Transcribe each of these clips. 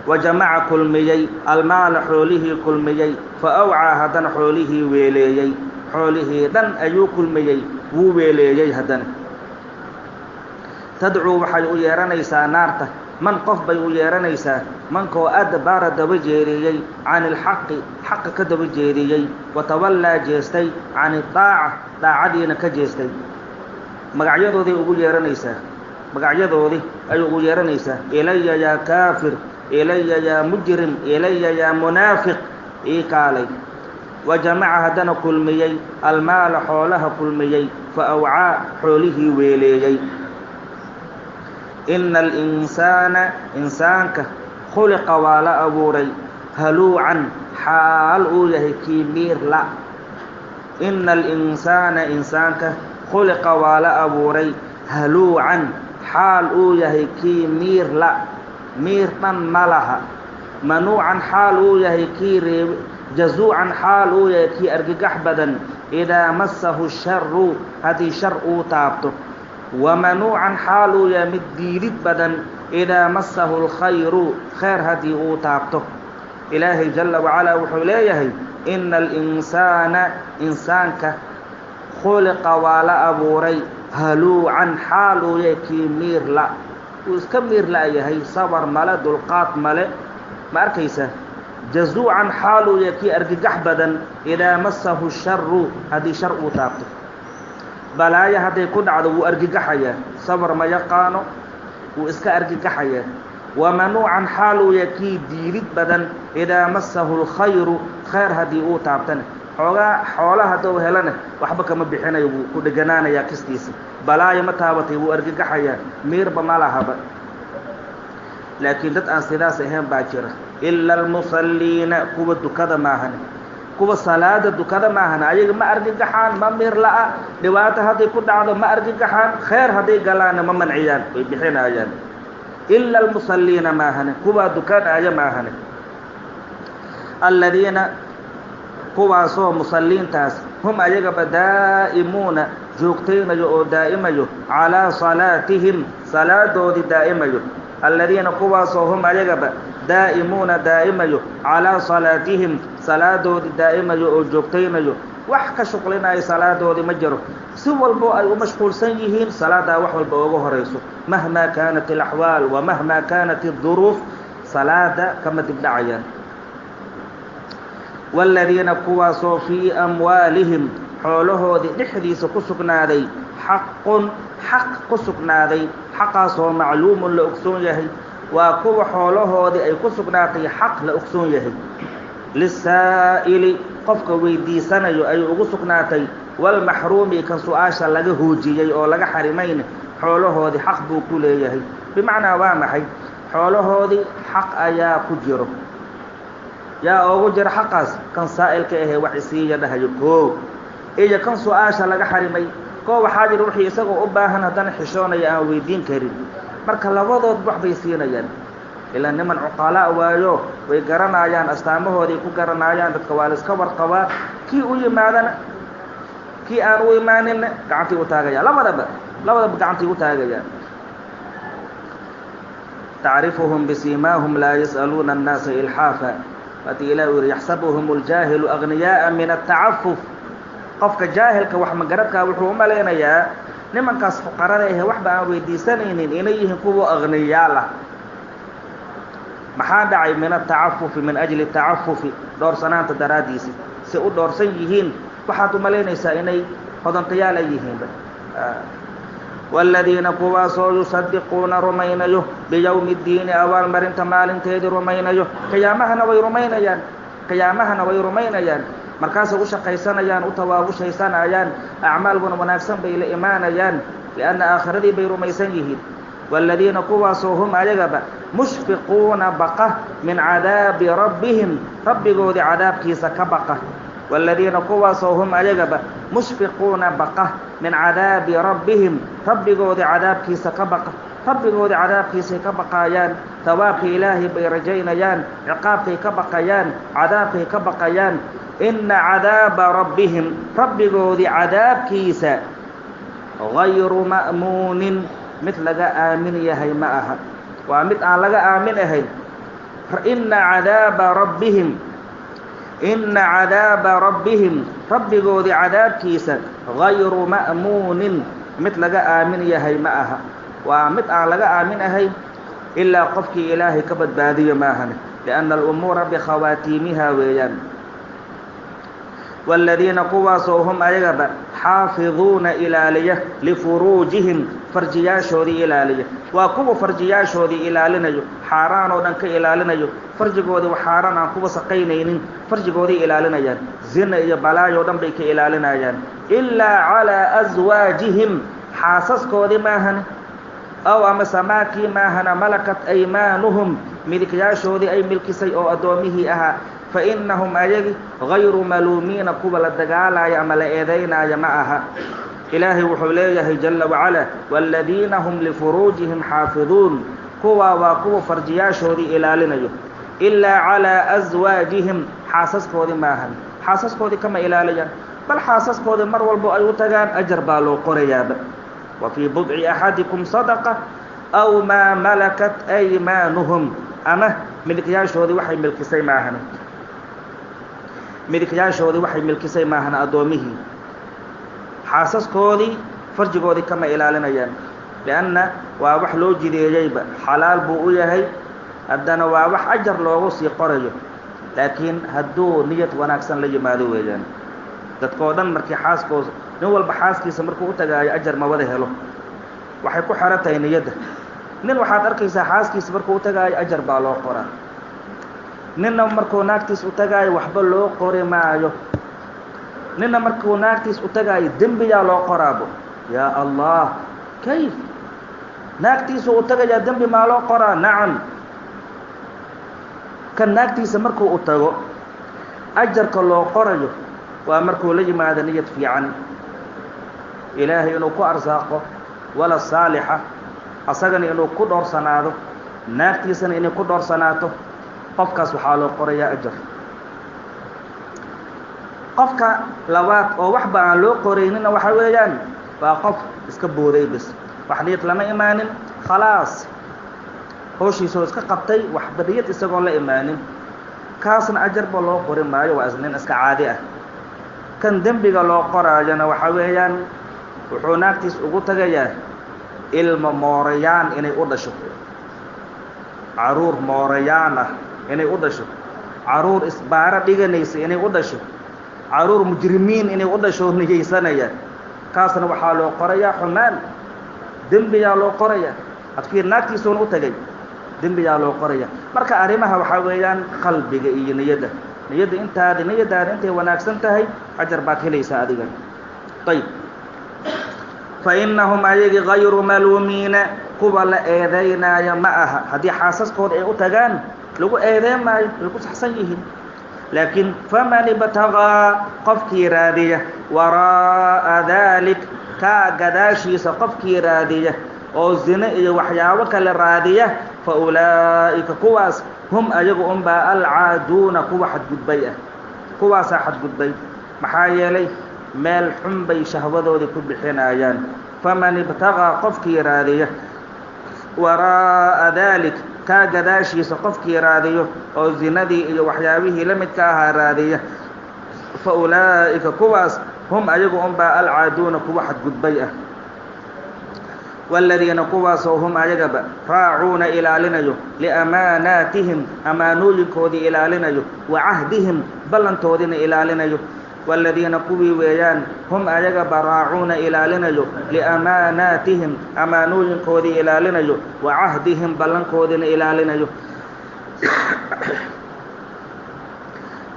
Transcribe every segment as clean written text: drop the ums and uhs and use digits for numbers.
وجمع كل ميي المال حوله كل ميي فأوعى هدن حوله ويليي حوله دن أيو كل ميي وويليي هدن تدعو وحي يرانيسا نارته من قف بي يرانيسا من كو أدبار دبجيريي عن الحق حق كدبجيريي وتولى جيستي عن الطاعة داعدين كجيستي مقعيدو دي أقول يرانيسا مقعيدو دي أي أقول يرانيسا إلي يا كافر إلي يا مجرم إلي يا منافق قالي وجمع هدن كل ميي المال حولها كل ميي فأوعى حوله ويليي إن الإنسان إنسانك خلق ولا أبوري هلوعا حال يهكي مير لا إن الإنسان إنسانك خلق ولا أبوري هلوعا حال يهكي مير لا مير من ملها منوعا حال يهكي جزوعا حال يهكي أرجح بدن إذا مسه الشر هذه شر تابته ومنوعا حال يمد ديرد بدن إذا مسه الخير خير هدي تابته إلهي جل وعلا وحليه إن الإنسان إنسانك خلق ولا أبوري هلوعا حال يكي مير لا وإسكمير لا يهي صبر ملا دلقات ملا ما أركيسه جزوعا حال يكي أرجح بدن إذا مسه الشر هدي شر تابته بلايا هذي كود عدو أرجحيا صبر ما يقانو وإسكا أرجحيا ومنوعا حال يكي ديرد بدن إذا مسه الخير خير هدي تابتن حولا هدو هلنا وحبك مبحنا يبو كود جنانا يا كستيس بلايا متابتي وأرجحيا مير بمالها با لكن دت أنسيدا سهم باكرة إلا المصلين كود كذا ماهن kuwa salaada dukada maahan ayaga ma argagaxaan ma mir laa dhibaato haday ku dhacdo ma argagaxaan khair haday galaan ma manciyaan way bixinayaan illa almusallina maahan kuwa dukada ay maahan alladina kuwa soo musallintaas hum ayaga badaaimuna joogtaynayo oo daaimayo ala salatihim salaadodi daaimayo الذين قواسوا هم عليك دائمون دائما على صلاتهم صلاة دائما وجوكتين وحك شغلنا أي صلاة مجرو سوى البو أي مشغول سنجهين صلاة وحول بوغه ريسو مهما كانت الأحوال ومهما كانت الظروف صلاة كما تبدعيان والذين قواسوا في أموالهم حوله دي نحديث قسقنا دي حق قسقنا دي حقاسو معلوم لأكسون يهي وكو حوله دي أي قسقنا دي حق لأكسون يهي للسائل قفك ويدي سنة أي قسقنا دي والمحروم كان سؤاشا لغا هوجي أو لغا حرمين حوله دي حق بوكول يهي بمعنى وامحي حوله دي حق أيا كجرو يا أوجر حقاس كان سائل كأهي وحسي يده يكو إذا كان سؤاشا لغا حرمين كو حاجر وحي isagoo u baahan hadan xishoonaya aan weydiin karin marka labadood wax bay siinayaan ila niman uqala waayo way garanayaan astaamahoodii ku garanayaan dadka waa iska warqaba kii u yimaadana kii aan u imaanin gacantii u taagaya labadaba gacantii u taagaya تعرفهم بسيماهم لا يسألون الناس إلحافا فتيلا يحسبهم الجاهل أغنياء من التعفف qofka jaahilka wax magaradka wuxuu u maleynayaa nimankaas fuqarada ah waxba aan weydiisanaynin inay yihiin kuwa aqniyaal ah maxaa dhacay min at-ta'affuf min ajli at-ta'affuf doorsanaanta daraadiisi si u doorsan yihiin waxaad u maleynaysaa inay hodantayaal yihiin والذين قواسوا يصدقون رمينيو بيوم الدين أول مرنت مالين تيدي رمينيو قيامهنا ويرمينيان markaas ugu shaqaysanayaan u tawaabushaysanaayaan acmaal wanaagsan bay la iimaanayaan liana aakhiradii bay rumaysan yihiin walladina kuwaasuhum ayagaba mushfiquuna baqa min cadaabi rabbihim rabbigoodi cadaabkiisa ka baqa walladina kuwaasuhum ayagaba mushfiquuna baqa min cadaabi rabbihim rabbigoodi cadaabkiisa ka baqa rabbigoodi cadaabkiisa ka baqayaan tawaabka ilaahi bay rajaynayaan ciqaabkay ka baqayaan cadaabkay ka baqayaan إن عذاب ربهم ربكودي عذاب كيسا غير مأمون مثل آمن يهي معها ومثل لغا آمن يهي إن عذاب ربهم إن عذاب ربهم ربي قود عذاب كيسا غير مأمون مثل آمن يهي معها ومثل آمن هي إلا قفك إلهي كبد بادية ماهن لأن الأمور بخواتيمها ويان والذين قواسوهم أيضا حافظون إلالية لفروجهم فرجياشودي إلالية وكو فرجياشودي إلالينيو حاران ودنك إلالينيو فرجقودي وحاران عن كو سقينين فرجقودي إلالينيان زين إيا بلايو دنبيك إلالينيان إلا على أزواجهم حاسس كودي ماهن أو أما سماكي ماهن ملكت أيمانهم ملكياشودي أي ملكسي أو أدومه أها فإنهم أيضا غير ملومين قبل الدقال يعمل إيدينا معها إلهي وحوليه جل وعلا والذين هم لفروجهم حافظون كوا وكوا فرجياشودي إلى لنيو إلا على أزواجهم حاسس كودي ماهن حاسس كودي كما إلى ليان بل حاسس كودي مرول بو أيوتغان أجر بالو قرياب وفي بضع أحدكم صدقة أو ما ملكت أيمانهم أما ملكياشودي وحي ملكسي ماهن ملكياشودي وحي ملكسي ماهن أدومه حاسسكودي فرجكودي كما إلالينيان لأن واوح لو جديجيبا حلال بو يahay hadana waawax ajar loogu sii qorayo laakiin haduu niyad wanaagsan la yimaado weeyaan dadkoo dhan markii xaaskood nin walba xaaskiisa markuu u tagaayo ajar ma wada helo waxay ku xaratay niyada nin waxaad arkaysaa xaaskiisa markuu u tagaayo ajar baa loo qoraa ninna markuu naagtiisa u tagaayo waxba loo qori maayo ننا مركو ناكتيس أتجاي دم بيا لو قرابو يا الله كيف ناكتيس أتجاي دم بما لو قرا نعم كان ناكتيس مركو أتجو أجر كلو قرجو ومركو لجي ما دنيت في عن إلهي إنه كو أرزاقه ولا صالحة أصغني إنه كو دور سناده ناكتيس إنه كو دور سناته قفك سبحانه قرية أجر qofka labaad oo waxba aan loo qoreynin waxa weeyaan waa qof iska booday bas wax niyad lama imaanin khalaas howshiisa iska qabtay wax badiyad isagoo la imaanin kaasna ajar ba loo qori maayo waa isnin iska caadi ah kan dambiga loo qoraayana waxa weeyaan wuxuu naagtiis ugu tagayaa ilmo moorayaan inay u dhasho caruur moorayaan ah inay u dhasho caruur isbaara dhiganaysa inay u dhasho caruur mujrimiin inay u dhasho niyeysanayaan kaasna waxaa loo qorayaa xumaan dembiyaa loo qorayaa adkii naagtiisuuna u tagay dembiyaa loo qorayaa marka arrimaha waxaa weeyaan qalbiga iyo niyadda intaada niyadaada intay wanaagsan tahay ajar baad helaysaa adiga ayib فإنهم أيدي غير ملومين قبل إيدينا يا معها هذه حاسس كود أي أتجان لو إيدين ما لو صحيحين لكن فمن ابتغى قفك رادية وراء ذلك كقداشي سقفك رادية أو الزنا وحياوك الرادية فأولئك كواس هم أجوا أنباء العادون كوا حد قدبية كواس حد قدبي محايلي مال حنبي شهوذو دي كل بحين آيان فمن ابتغى قفك رادية وراء ذلك كقداشي سقفك رادية أو الزندي وحياوه لمتكاها رادية فأولئك كواس هم أجوا أنباء العادون كوا حد قدبية والذين كواس هم أجوا راعون إلى لنيو لأماناتهم أمانوج كودي إلى لنيو وعهدهم بلنتودين إلى لنيو والذين كوي ويان هم أجا براعون إلى لنجو لأماناتهم أمانوج كودي إلى لنجو وعهدهم بلن كودين إلى لنجو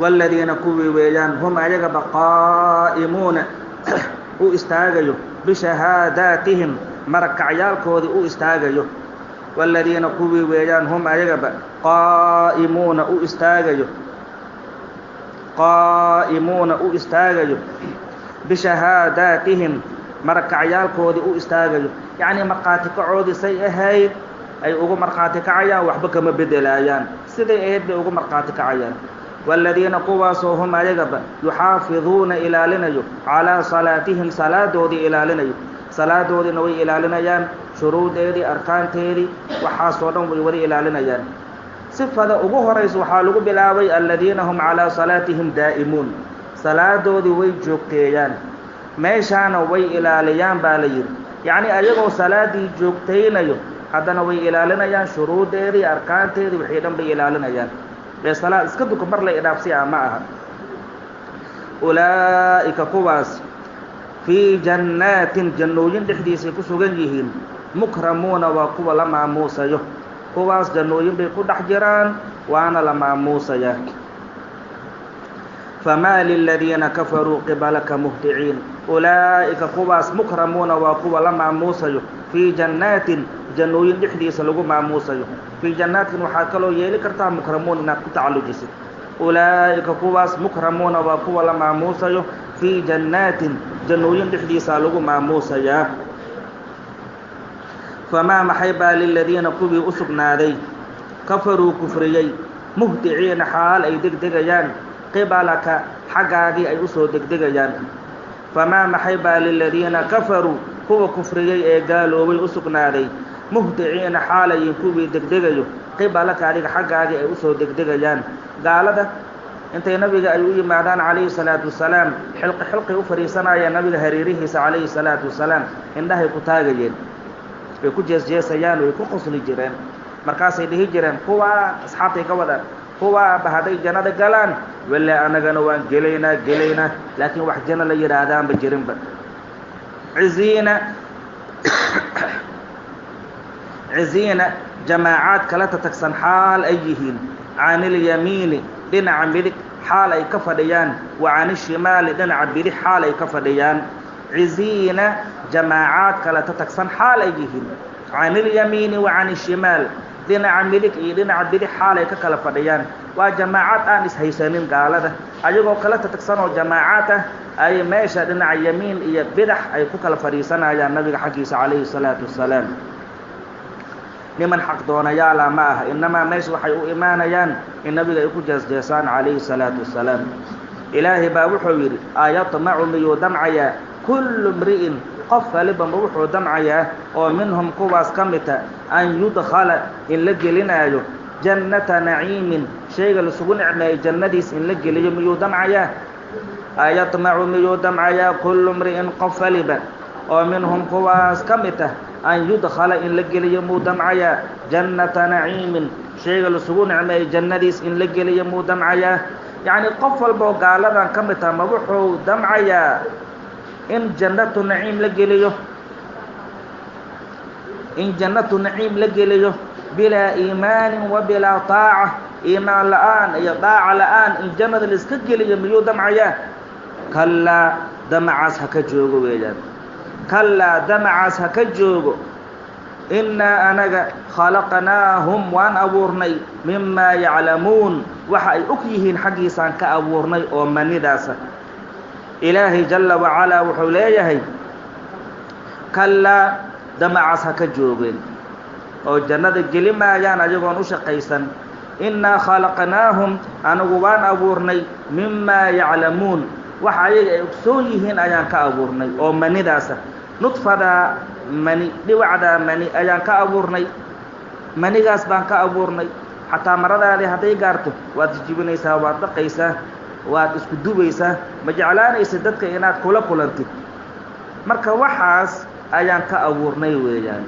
والذين كوي ويان هم أجا بقائمون استاجوا بشهاداتهم مركعيال كودي استاجوا والذين كوي ويان هم أجا قائمون استاجوا قائمون استاجوا بشهاداتهم مركعيال كودي استاجوا يعني مرقاتك عودي سي هي اي اوغو مرقاتك عيا وحبك ما بدلايان سيدي ايد اوغو مرقاتك عيا والذين قواسوهم ايغب يحافظون الى لنيو على صلاتهم صلاتودي الى لنيو صلاتودي نوي الى لنيان شروط ايدي اركان تيدي وحاسودن وي ودي الى لنيان صفة ugu horeyso waxaa lagu bilaabay alladina hum calaa salaatihim daa'imuun salaadoodii way joogteeyaan meeshaana way ilaaliyaan baa la yidhi yacni ayagoo salaadii joogtaynayo haddana way ilaalinayaan shuruudeedii arkaanteedii wixii dhan bay ilaalinayaan ee salaad iska duka mar la idhaafsi ah ma aha ulaa'ika kuwaas fii jannaatin jannooyin dhexdiisay ku sugan yihiin mukramuuna waa kuwa la maamuusayo kuwaas jannooyin bay ku dhex jiraan waana la maamuusayaa famaa liladiina kafaruu qibalaka muhdiciin ulaa'ika kuwaas mukramuuna waa kuwa la maamuusayo fii jannaatin jannooyin dhexdiisa lagu maamuusayo fii jannaatkin waxaa kaloo yeeli kartaa mukramuun inaad ku tacallujisid ulaa'ika kuwaas mukramuuna waa kuwa la maamuusayo fii jannaatin jannooyin dhexdiisa lagu maamuusayaa famaa maxay baa liladiina kuwii u sugnaaday kafaruu kufriyey muhdiciina xaal ay degdegayaan qibalaka xaggaagii ay usoo degdegayaan famaa maxay baa liladiina kafaruu kuwa kufriyey ee gaaloobay u sugnaaday muhdiciina xaalayin kuwii degdegayo qibalaka adiga xaggaagii ay usoo degdegayaan gaalada intay nabiga ay u yimaadaan calayhi salaatu wasalaam xilqi xilqi u fadhiisanayeen nabiga hareerihiisa calayhi salaatu wasalaam indhahay ku taagayeen way ku jeesjeesayaan way ku qosli jireen markaasay dhihi jireen kuwa asxaabtay ka wadaan kuwa hadday jannada galaan walla anagana waan gelaynaa laakiin wax janno la yidhaahdaanba jirinba ciziina jamaacaad kala tatagsan xaal ay yihiin canilyamiini dhinaca midig xaal ay ka fadhiyaan wa canishimaali dhinaca bidix xaal ay ka fadhiyaan ciziina jamaacaad kala tatagsan xaal ay yihiin canilyamiini wa canishimaal dhinaca midig iyo dhinaca bidix xaal ay ka kala fadhiyaan waa jamaacad aan ishaysanin gaalada ayagoo kala tatagsan oo jamaacaad ah ay meesha dhinaca yamiin iyo bidax ay ku kala fadhiisanayaan nabiga xaggiisa calayhi salaatu wasalaam niman xaq doonayaala ma aha inamaa meesha waxay u imaanayaan in nabiga ay ku jeesjeesaan calayhi salaatu wasalaam ilaahay baa wuxuu yidhi ayatmacu miyuu damcayaa kullu mri'in qof walibanba wuxuu damcayaa oo minhum kuwaas ka mida an yudkhala in la gelinaayo jannata naciimin shayga lasugu nicmeeyo jannadiis in la geliyo miyuu damcayaa ayatmacu miyuu damcayaa kullu mri'in qof waliba oo minhum kuwaas ka mid ah an yudkhala in la geliyo muu damcayaa jannata naciimin shayga lasugu nicmeeyo jannadiis in la geliyo muu damcayaa yacni qof walboo gaaladan ka mid ah ma wuxuu damcayaa in jannatu naciim la geliyo bilaa iimaanin wa bilaa taaca iimaan la'aan iyo daaca la'aan in jannada la iska geliyo miyuu damcayaa kallaa damacaas ha ka joogo weeyaan kallaa damacaas ha ka joogo innaa anaga khalaqnaahum waan abuurnay mimaa yaclamuun waxa ay og yihiin xaggiisaan ka abuurnay oo manidaasa ilaahay jalla wacalaa wuxuu leeyahay kallaa damacaas ha ka joogeen oo jannada geli maayaan ayagoon u shaqaysan innaa khalaqnaahum anigu waan abuurnay mimaa yaclamuun waxa ayaga ay ogsoon yihiin ayaan ka abuurnay oo manidaasa nudfadaa mani dhiwacdaa mani ayaan ka abuurnay manigaas baan ka abuurnay xataa maradaadii hadday gaarto waad jijibinaysaa waad dhaqaysaa waad isku dubaysaa ma jeclaanaysa dadka inaad kula kulantid marka waxaas ayaan ka abuurnay weeyaan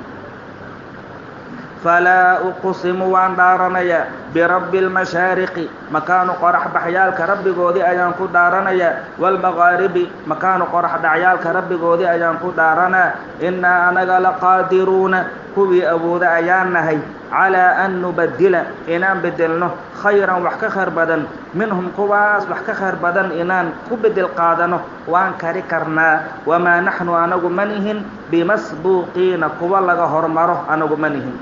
falaa uqsimu waan dhaaranayaa birabbi lmashaariqi makaanu qorax baxyaalka rabbigoodii ayaan ku dhaaranayaa waalmaqaaribi makaanu qorax dhacyaalka rabbigoodii ayaan ku dhaaranaa innaa anaga laqaadiruuna kuwii awooda ayaan nahay calaa an nubaddila inaan bedelno khayran wax ka khayr badan minhum kuwaas wax ka khayr badan inaan ku bedel qaadano waan kari karnaa wamaa naxnu anagu ma nihin bimasbuuqiina kuwa laga hormaro anagu ma nihin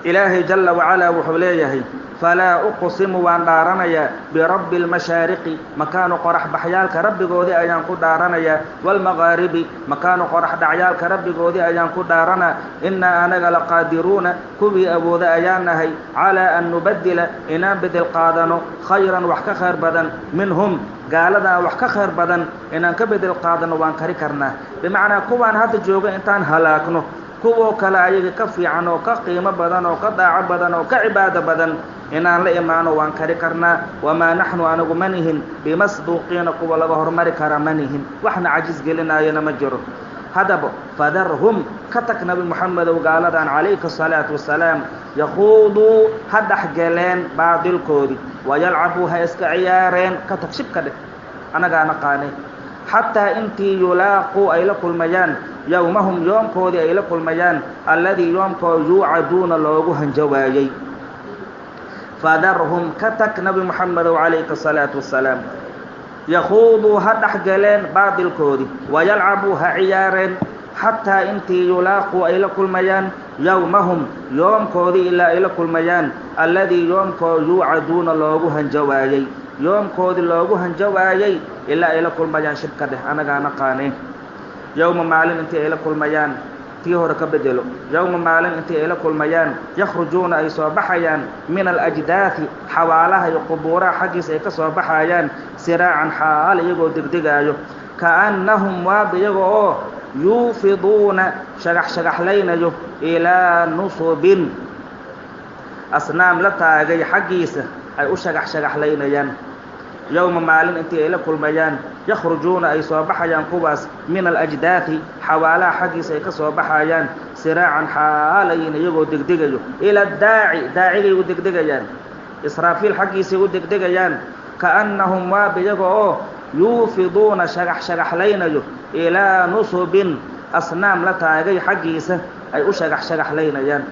ilaahay jalla wacalaa wuxuu leeyahay falaa uqsimu waan dhaaranayaa birabbi lmashaariqi makaanu qorax baxyaalka rabbigoodii ayaan ku dhaaranayaa waalmaqaaribi makaanu qorax dhacyaalka rabbigoodii ayaan ku dhaaranaa innaa anaga laqaadiruuna kuwii awooda ayaan nahay calaa an nubaddila inaan bedel qaadano khayran wax ka khayr badan minhum gaaladaa wax ka khayr badan inaan ka bedel qaadano waan kari karnaa bimacnaa kuwaan hadda jooga intaan halaagno kuwo kale ayaga ka fiican oo ka qiimo badan oo ka daaco badan oo ka cibaado badan inaan la imaano waan kari karnaa wamaa naxnu anagu manihin bimasbuuqiina kuwa laga hormari kara manihin waxna cajiz gelinaayana ma jiro haddaba fadarhum ka tag nabi moxamedow gaaladan calayka asalaatu wasalaam yakhuuduu ha dhexgaleen baadilkoodii wayalcabuu ha iska ciyaareen ka tag shibka dheh anagaa naqaanay xataa intii yulaaquu ay la kulmayaan yowmahum yoomkoodii ay la kulmayaan alladii yoomkoo yuucaduuna loogu hanjawaayey fadarhum ka tag nabi moxamedow calayka asalaatu wasalaam yakhuuduu ha dhexgaleen baadilkoodii wayalcabuu ha ciyaareen xataa intii yulaaquu ay la kulmayaan yowmahum yoomkoodii ilaa ay la kulmayaan alladii yoomkoo yuucaduuna loogu hanjawaayey yoomkoodii loogu hanjawaayey ilaa ay la kulmayaan shibka dheh anagaa naqaanay yowma maalin intii ay la kulmayaan tii hore ka bedelo yowma maalin intii ay la kulmayaan yakhrujuuna ay soo baxayaan min alajdaati xawaalaha iyo qubuuraha xaggiisa ay ka soo baxayaan siraacan xaal iyagoo degdegaayo kaannahum waaba iyaga oo yuufiduuna shagaxshagaxlaynayo ilaa nusubin asnaam la taagay xaggiisa ay u shagaxshagaxlaynayaan yowma maalin intii ay la kulmayaan yakhrujuuna ay soo baxayaan kuwaas min alajdaati xawaalaha xaggiisa ay ka soo baxayaan siraacan xaalayin iyagoo degdegayo ila daacigay u degdegayaan israafiil xaggiisay u degdegayaan kaannahum waaba iyaga oo yuufiduuna shagaxshagaxlaynayo ilaa nusubin asnaam la taagay xaggiisa ay u shagaxshagaxlaynayaan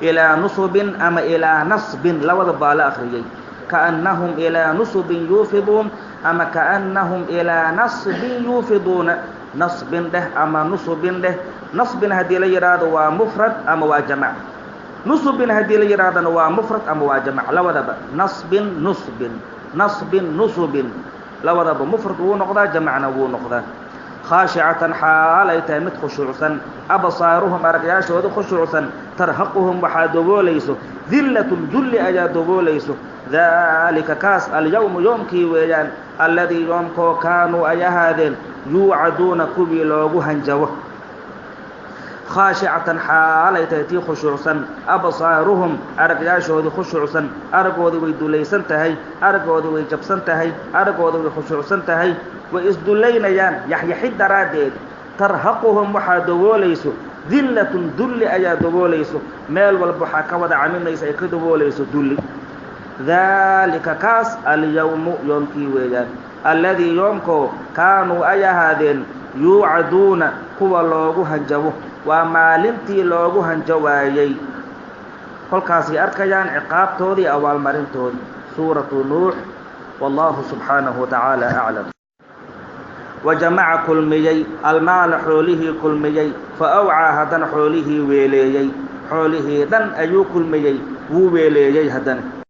ilaa nusubin ama ilaa nasbin labada baa la akhriyey kaannahum ilaa nusubin yuufiduun ama kaannahum ilaa nasbin yuufiduuna nasbin dheh ama nusubin dheh nasbin haddii la yidhaahdo waa mufrad ama waa jamac nusubin haddii la yidhaahdona waa mufrad ama waa jamac labadaba nasbin nusubin labadaba mufrad wuu noqdaa jamacna wuu noqdaa khaashicatan xaal ay tahay mid khushuucsan absaaruhum aragyaashooda khushuucsan tarhaquhum waxaa daboolayso dillatun dulli ayaa daboolayso daalika kaas alyawmu yoomkii weeyaan alladii yoomkoo kaanuu ay ahaadeen yuucaduuna kuwii loogu hanjawo khaashicatan xaal ay tahay tii khushuucsan absaaruhum aragyaashoodii khushuucsan aragoodii way dulaysan tahay aragoodii way jabsan tahay aragoodii way khushuucsan tahay way isdullaynayaan yaxyaxid daraaddeed tarhaquhum waxaa daboolayso dillatun dulli ayaa daboolayso meel walba waxaa ka wada caminaysa ay ka daboolayso dulli daalika kaas alyawmu yoomkii weeyaan alladii yoomkoo kaanuu ay ahaadeen yuucaduuna kuwa loogu hanjabo waa maalintii loogu hanjawaayey kolkaasay arkayaan ciqaabtoodii abaalmarintoodii suuratu nuux wallahu subxaanahu watacaala aclam wajamaca kulmiyey almaala xoolihii kulmiyey fa awcaa haddana xoolihii weeleeyey xoolihii dhan ayuu kulmiyey wuu weeleeyey haddana